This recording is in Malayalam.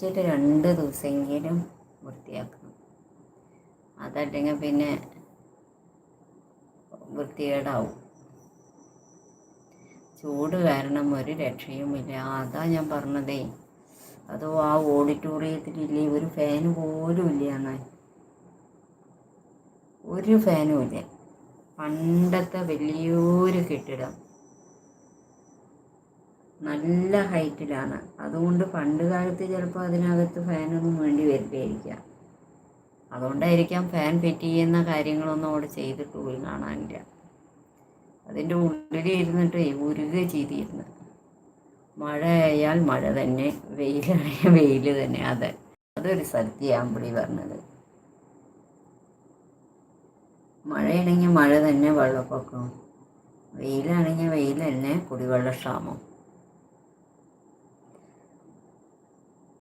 ആഴ്ചയിൽ 2 ദിവസമെങ്കിലും വൃത്തിയാക്കണം. അതല്ലെങ്കിൽ പിന്നെ വൃത്തികേടാവും. ചൂട് കാരണം ഒരു രക്ഷയുമില്ല. അതാ ഞാൻ പറഞ്ഞതേ. അതോ ആ ഓഡിറ്റോറിയത്തിലില്ലേ ഒരു ഫാന് പോലും ഇല്ല. എന്നാൽ ഒരു ഫാനും ഇല്ല. പണ്ടത്തെ വലിയൊരു കെട്ടിടം, നല്ല ഹൈറ്റിലാണ്. അതുകൊണ്ട് പണ്ട് കാലത്ത് ചിലപ്പോൾ അതിനകത്ത് ഫാനൊന്നും വേണ്ടി വരില്ലായിരിക്കാം. അതുകൊണ്ടായിരിക്കാം ഫാൻ ഫിറ്റ് ചെയ്യുന്ന കാര്യങ്ങളൊന്നും അവിടെ ചെയ്തിട്ട് പോലും കാണാനില്ല. അതിൻ്റെ ഉള്ളിൽ ഇരുന്നിട്ട് ഉരുക ചെയ്തിരുന്നു. മഴയായാൽ മഴ തന്നെ, വെയിലായാൽ വെയിൽ തന്നെ. അതൊരു സത്യമാണ് പുള്ളി പറഞ്ഞത്. മഴയാണെങ്കിൽ മഴ തന്നെ വെള്ളപ്പൊക്കം, വെയിലാണെങ്കിൽ വെയിൽ തന്നെ കുടിവെള്ളക്ഷാമം.